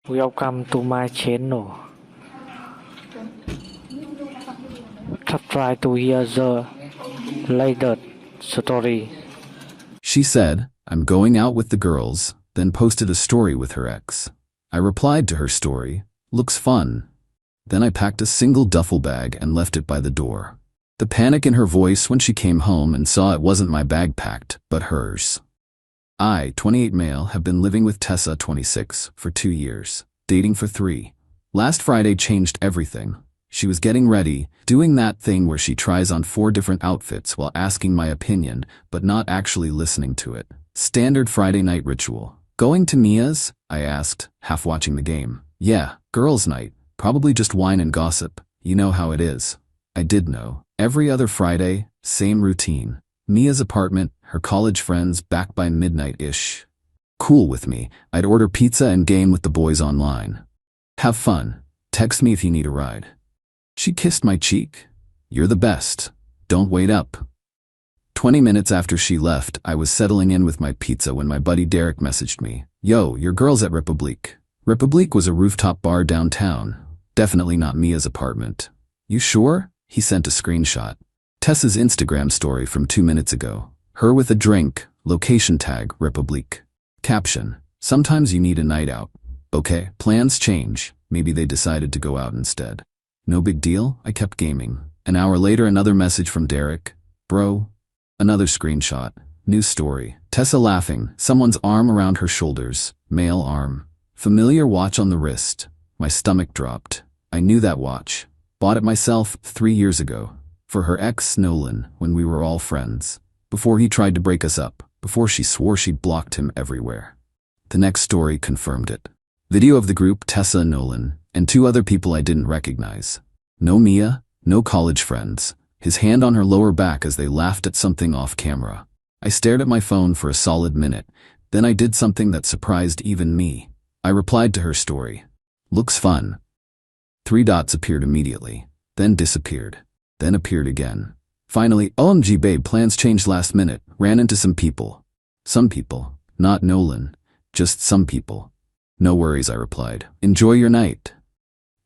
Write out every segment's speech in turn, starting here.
Welcome to my channel. Try to hear the latest story. She said, "I'm going out with the girls," then posted a story with her ex. I replied to her story, "Looks fun." Then I packed a single duffel bag and left it by the door. The panic in her voice when she came home and saw it wasn't my bag packed, but hers. I, 28 male, have been living with Tessa, 26, for 2 years, dating for 3. Last Friday changed everything. She was getting ready, doing that thing where she tries on 4 different outfits while asking my opinion, but not actually listening to it. Standard Friday night ritual. "Going to Mia's?" I asked, half watching the game. "Yeah, girls' night. Probably just wine and gossip. You know how it is." I did know. Every other Friday, same routine. Mia's apartment, her college friends back by midnight-ish. Cool with me. I'd order pizza and game with the boys online. "Have fun. Text me if you need a ride." She kissed my cheek. "You're the best. Don't wait up." 20 minutes after she left, I was settling in with my pizza when my buddy Derek messaged me. "Yo, your girl's at Republique." Republique was a rooftop bar downtown. Definitely not Mia's apartment. "You sure?" He sent a screenshot. Tessa's Instagram story from 2 minutes ago. Her with a drink, location tag, Republique. Caption, "Sometimes you need a night out." Okay, plans change. Maybe they decided to go out instead. No big deal, I kept gaming. An hour later, another message from Derek. "Bro." Another screenshot. New story. Tessa laughing, someone's arm around her shoulders. Male arm. Familiar watch on the wrist. My stomach dropped. I knew that watch. Bought it myself 3 years ago. For her ex, Nolan, when we were all friends. Before he tried to break us up. Before she swore she blocked him everywhere. The next story confirmed it. Video of the group, Tessa and Nolan, and 2 other people I didn't recognize. No Mia, no college friends. His hand on her lower back as they laughed at something off camera. I stared at my phone for a solid minute. Then I did something that surprised even me. I replied to her story. "Looks fun." 3 dots appeared immediately, then disappeared, then appeared again. Finally, "OMG babe, plans changed last minute, ran into some people." Some people, not Nolan, just some people. "No worries," I replied. "Enjoy your night."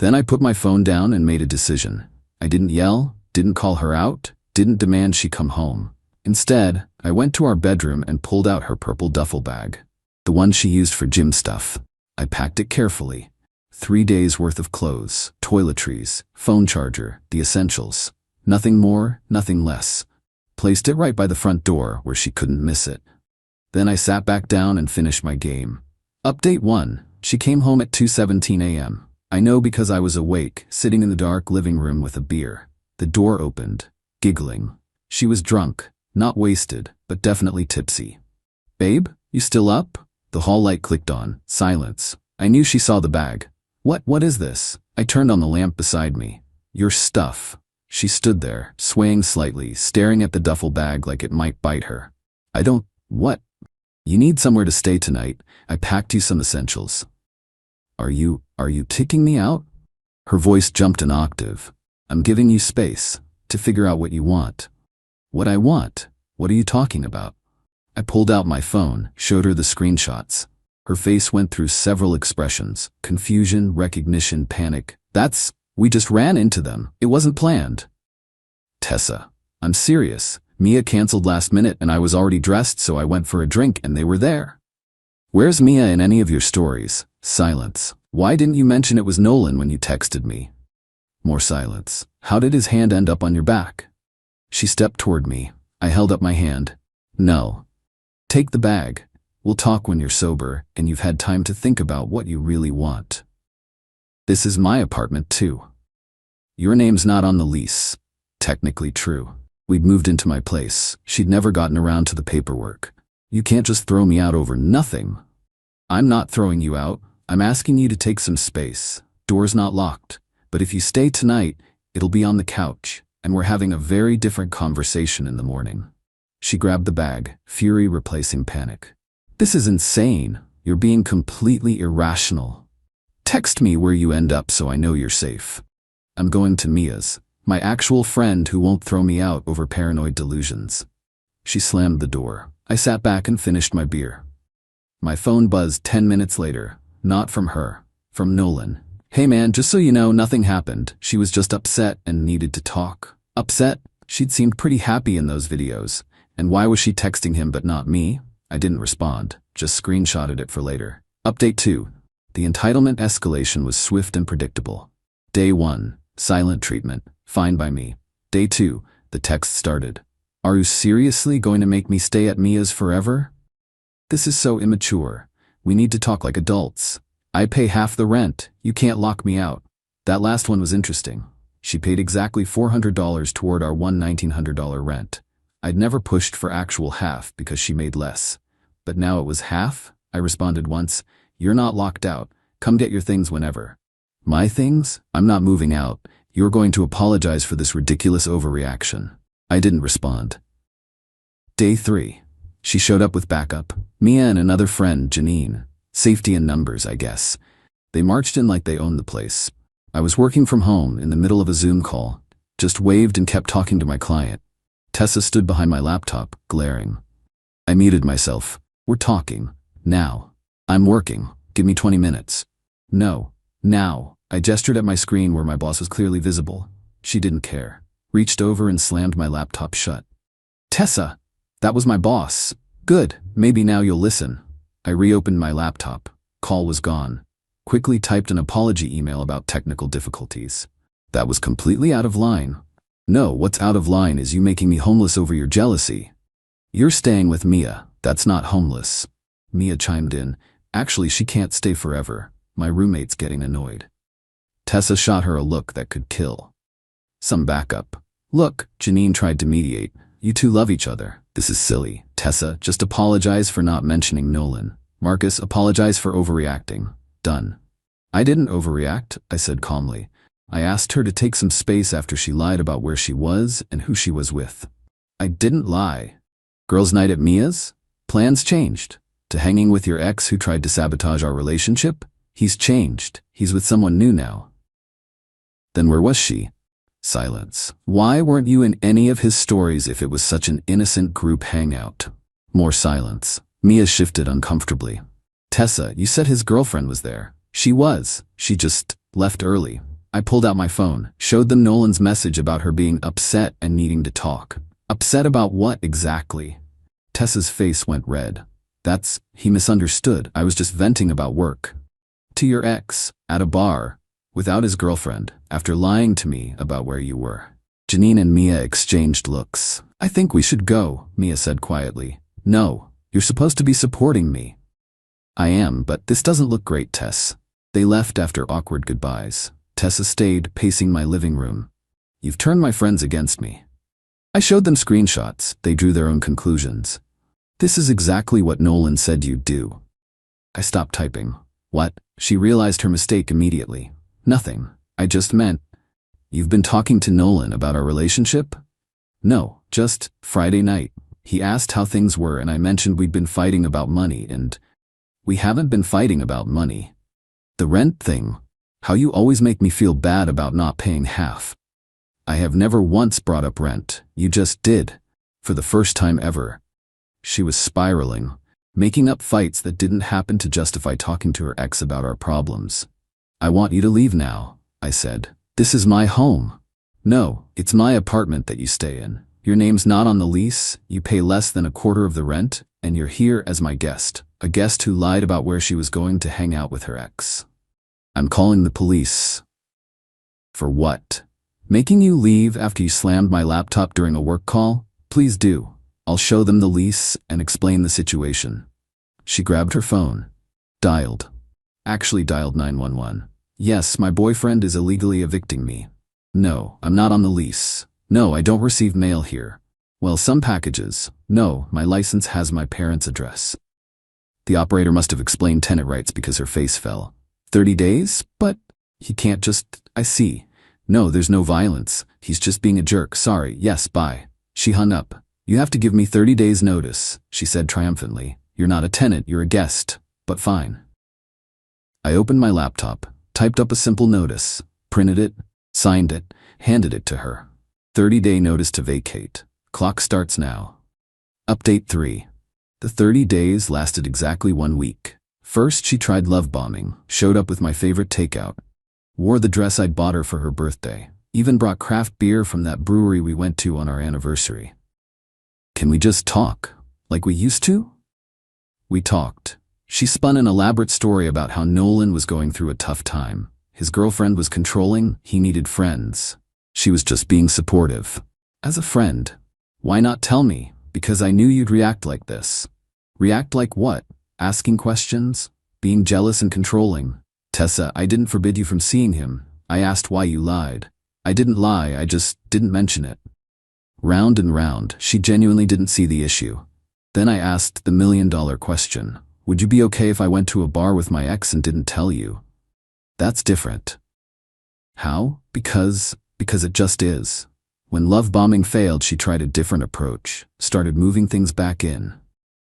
Then I put my phone down and made a decision. I didn't yell, didn't call her out, didn't demand she come home. Instead, I went to our bedroom and pulled out her purple duffel bag. The one she used for gym stuff. I packed it carefully. 3 days worth of clothes, toiletries, phone charger, the essentials. Nothing more, nothing less. Placed it right by the front door where she couldn't miss it. Then I sat back down and finished my game. Update 1. She came home at 2:17 a.m. I know because I was awake, sitting in the dark living room with a beer. The door opened, giggling. She was drunk, not wasted, but definitely tipsy. "Babe, you still up?" The hall light clicked on. Silence. I knew she saw the bag. What is this?" I turned on the lamp beside me. "Your stuff." She stood there, swaying slightly, staring at the duffel bag like it might bite her. What? "You need somewhere to stay tonight. I packed you some essentials." Are you ticking me out?" Her voice jumped an octave. "I'm giving you space to figure out what you want." "What I want? What are you talking about?" I pulled out my phone, showed her the screenshots. Her face went through several expressions. Confusion, recognition, panic. We just ran into them. It wasn't planned." "Tessa, I'm serious. Mia canceled last minute and I was already dressed, so I went for a drink and they were there." "Where's Mia in any of your stories?" Silence. "Why didn't you mention it was Nolan when you texted me?" More silence. "How did his hand end up on your back?" She stepped toward me. I held up my hand. "No. Take the bag. We'll talk when you're sober and you've had time to think about what you really want. This is my apartment too. Your name's not on the lease." Technically true. We'd moved into my place. She'd never gotten around to the paperwork. "You can't just throw me out over nothing." "I'm not throwing you out. I'm asking you to take some space. Door's not locked. But if you stay tonight, it'll be on the couch, and we're having a very different conversation in the morning." She grabbed the bag, fury replacing panic. "This is insane. You're being completely irrational. Text me where you end up so I know you're safe." "I'm going to Mia's, my actual friend who won't throw me out over paranoid delusions." She slammed the door. I sat back and finished my beer. My phone buzzed 10 minutes later, not from her. From Nolan. Hey man, just so you know, nothing happened. She was just upset and needed to talk. Upset? She'd seemed pretty happy in those videos. And why was she texting him but not me? I didn't respond, just screenshotted it for later. Update 2. The entitlement escalation was swift and predictable. Day 1. Silent treatment. Fine by me. Day 2. The text started. Are you seriously going to make me stay at Mia's forever? This is so immature. We need to talk like adults. I pay half the rent. You can't lock me out. That last one was interesting. She paid exactly $400 toward our $1,900 rent. I'd never pushed for actual half because she made less. But now it was half? I responded once. You're not locked out. Come get your things whenever. My things? I'm not moving out. You're going to apologize for this ridiculous overreaction. I didn't respond. Day 3. She showed up with backup. Mia and another friend, Janine. Safety in numbers, I guess. They marched in like they owned the place. I was working from home in the middle of a Zoom call. Just waved and kept talking to my client. Tessa stood behind my laptop, glaring. I muted myself. We're talking. Now. I'm working. Give me 20 minutes. No. Now. I gestured at my screen where my boss was clearly visible. She didn't care. Reached over and slammed my laptop shut. Tessa! That was my boss. Good. Maybe now you'll listen. I reopened my laptop. Call was gone. Quickly typed an apology email about technical difficulties. That was completely out of line. No, what's out of line is you making me homeless over your jealousy. You're staying with Mia. That's not homeless. Mia chimed in. Actually, she can't stay forever. My roommate's getting annoyed. Tessa shot her a look that could kill. Some backup. Look, Janine tried to mediate. You two love each other. This is silly. Tessa, just apologize for not mentioning Nolan. Marcus, apologize for overreacting. Done. I didn't overreact, I said calmly. I asked her to take some space after she lied about where she was and who she was with. I didn't lie. Girls' night at Mia's? Plans changed. To hanging with your ex who tried to sabotage our relationship? He's changed. He's with someone new now. Then where was she? Silence. Why weren't you in any of his stories if it was such an innocent group hangout? More silence. Mia shifted uncomfortably. Tessa, you said his girlfriend was there. She was. She just left early. I pulled out my phone, showed them Nolan's message about her being upset and needing to talk. Upset about what exactly? Tessa's face went red. He misunderstood. I was just venting about work. To your ex, at a bar, without his girlfriend, after lying to me about where you were. Janine and Mia exchanged looks. I think we should go, Mia said quietly. No, you're supposed to be supporting me. I am, but this doesn't look great, Tess. They left after awkward goodbyes. Tessa stayed, pacing my living room. You've turned my friends against me. I showed them screenshots. They drew their own conclusions. This is exactly what Nolan said you'd do. I stopped typing. What? She realized her mistake immediately. Nothing. I just meant, you've been talking to Nolan about our relationship? No, just Friday night. He asked how things were and I mentioned we'd been fighting about money and we haven't been fighting about money. The rent thing. How you always make me feel bad about not paying half. I have never once brought up rent. You just did. For the first time ever. She was spiraling, making up fights that didn't happen to justify talking to her ex about our problems. I want you to leave now, I said. This is my home. No, it's my apartment that you stay in. Your name's not on the lease, you pay less than a quarter of the rent, and you're here as my guest. A guest who lied about where she was going to hang out with her ex. I'm calling the police. For what? Making you leave after you slammed my laptop during a work call? Please do. I'll show them the lease and explain the situation. She grabbed her phone. Dialed 911. Yes, my boyfriend is illegally evicting me. No, I'm not on the lease. No, I don't receive mail here. Well, some packages. No, my license has my parents' address. The operator must have explained tenant rights because her face fell. 30 days? But he can't just... I see. No, there's no violence. He's just being a jerk. Sorry. Yes, bye. She hung up. You have to give me 30 days notice, she said triumphantly. You're not a tenant, you're a guest. But fine. I opened my laptop, typed up a simple notice, printed it, signed it, handed it to her. 30-day notice to vacate. Clock starts now. Update 3. The 30 days lasted exactly 1 week. First, she tried love bombing, showed up with my favorite takeout, wore the dress I'd bought her for her birthday, even brought craft beer from that brewery we went to on our anniversary. Can we just talk, like we used to? We talked. She spun an elaborate story about how Nolan was going through a tough time. His girlfriend was controlling, he needed friends. She was just being supportive. As a friend, why not tell me? Because I knew you'd react like this. React like what? Asking questions? Being jealous and controlling? Tessa, I didn't forbid you from seeing him. I asked why you lied. I didn't lie, I just didn't mention it. Round and round, she genuinely didn't see the issue. Then I asked the million-dollar question. Would you be okay if I went to a bar with my ex and didn't tell you? That's different. How? Because it just is. When love bombing failed, she tried a different approach, started moving things back in.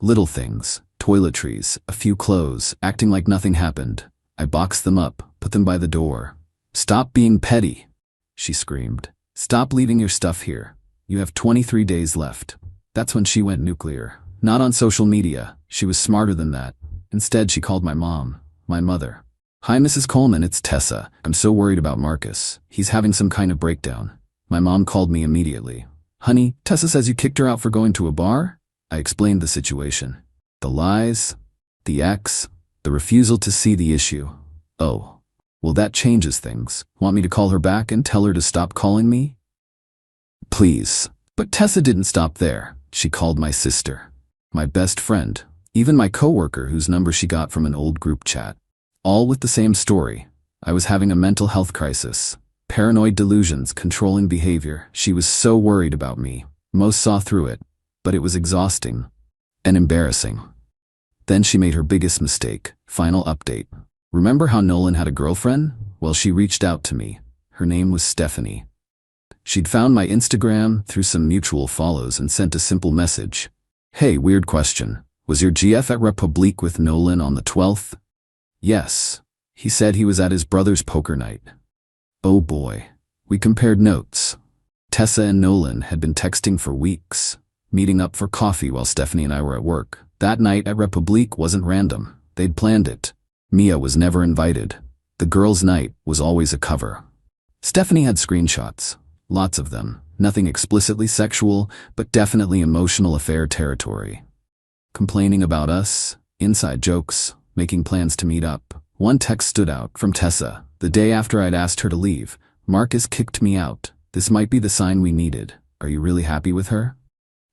Little things, toiletries, a few clothes, acting like nothing happened. I boxed them up, put them by the door. Stop being petty, she screamed. Stop leaving your stuff here. You have 23 days left. That's when she went nuclear. Not on social media. She was smarter than that. Instead, she called my mom, my mother. Hi, Mrs. Coleman, it's Tessa. I'm so worried about Marcus. He's having some kind of breakdown. My mom called me immediately. Honey, Tessa says you kicked her out for going to a bar? I explained the situation. The lies, the ex, the refusal to see the issue. Oh, well, that changes things. Want me to call her back and tell her to stop calling me? Please. But Tessa didn't stop there. She called my sister, my best friend, even my coworker whose number she got from an old group chat. All with the same story. I was having a mental health crisis. Paranoid delusions, controlling behavior. She was so worried about me. Most saw through it, but it was exhausting and embarrassing. Then she made her biggest mistake. Final update. Remember how Nolan had a girlfriend? Well, she reached out to me. Her name was Stephanie. She'd found my Instagram through some mutual follows and sent a simple message. Hey, weird question. Was your GF at Republique with Nolan on the 12th? Yes. He said he was at his brother's poker night. Oh boy. We compared notes. Tessa and Nolan had been texting for weeks, meeting up for coffee while Stephanie and I were at work. That night at Republique wasn't random. They'd planned it. Mia was never invited. The girls' night was always a cover. Stephanie had screenshots. Lots of them. Nothing explicitly sexual, but definitely emotional affair territory. Complaining about us, inside jokes, making plans to meet up. One text stood out from Tessa. The day after I'd asked her to leave, Marcus kicked me out. This might be the sign we needed. Are you really happy with her?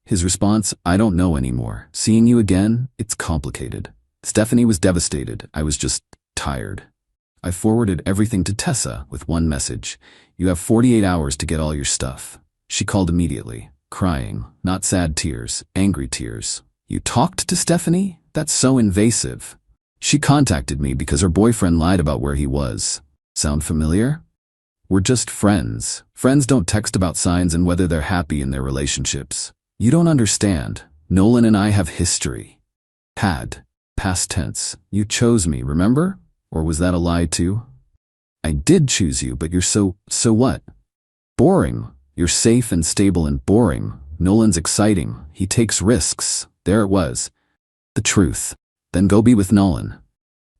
His response, I don't know anymore. Seeing you again, it's complicated. Stephanie was devastated. I was just tired. I forwarded everything to Tessa with one message. You have 48 hours to get all your stuff. She called immediately, crying, not sad tears, angry tears. You talked to Stephanie? That's so invasive. She contacted me because her boyfriend lied about where he was. Sound familiar? We're just friends. Friends don't text about signs and whether they're happy in their relationships. You don't understand. Nolan and I have history. Had. Past tense. You chose me, remember? Or was that a lie too? I did choose you, but you're so what? Boring. You're safe and stable and boring. Nolan's exciting. He takes risks. There it was. The truth. Then go be with Nolan.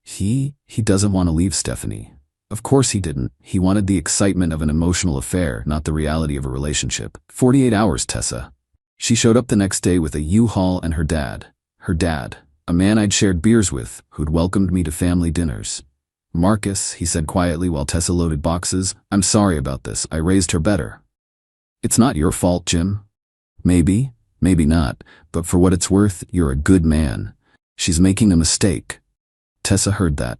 He doesn't want to leave Stephanie. Of course he didn't. He wanted the excitement of an emotional affair, not the reality of a relationship. 48 hours, Tessa. She showed up the next day with a U-Haul and her dad. Her dad, a man I'd shared beers with, who'd welcomed me to family dinners. Marcus, he said quietly while Tessa loaded boxes, I'm sorry about this. I raised her better. It's not your fault, Jim. Maybe, maybe not, but for what it's worth, you're a good man. She's making a mistake. Tessa heard that.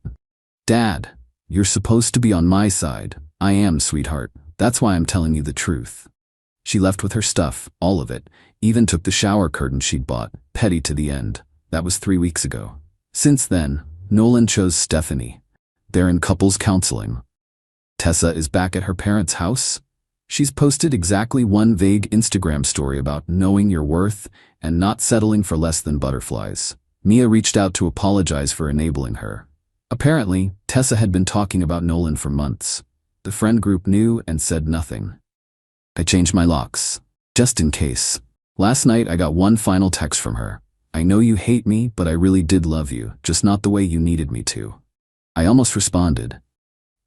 Dad, you're supposed to be on my side. I am, sweetheart. That's why I'm telling you the truth. She left with her stuff, all of it, even took the shower curtain she'd bought, petty to the end. That was 3 weeks ago. Since then, Nolan chose Stephanie. They're in couples counseling. Tessa is back at her parents' house. She's posted exactly one vague Instagram story about knowing your worth and not settling for less than butterflies. Mia reached out to apologize for enabling her. Apparently, Tessa had been talking about Nolan for months. The friend group knew and said nothing. I changed my locks, just in case. Last night I got one final text from her. I know you hate me, but I really did love you, just not the way you needed me to. I almost responded.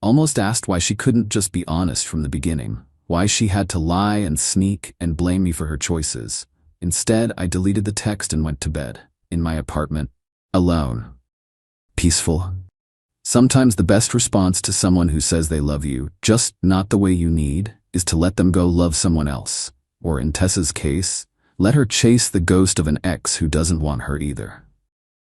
Almost asked why she couldn't just be honest from the beginning, why she had to lie and sneak and blame me for her choices. Instead, I deleted the text and went to bed, in my apartment, alone. Peaceful. Sometimes the best response to someone who says they love you, just not the way you need, is to let them go love someone else. Or in Tessa's case, let her chase the ghost of an ex who doesn't want her either.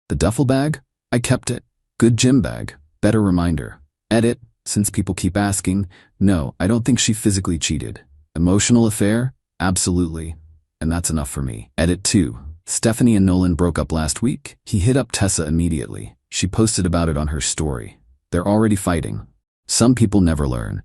The duffel bag? I kept it. Good gym bag. Better reminder. Edit, since people keep asking, no, I don't think she physically cheated. Emotional affair? Absolutely. And that's enough for me. Edit 2. Stephanie and Nolan broke up last week. He hit up Tessa immediately. She posted about it on her story. They're already fighting. Some people never learn.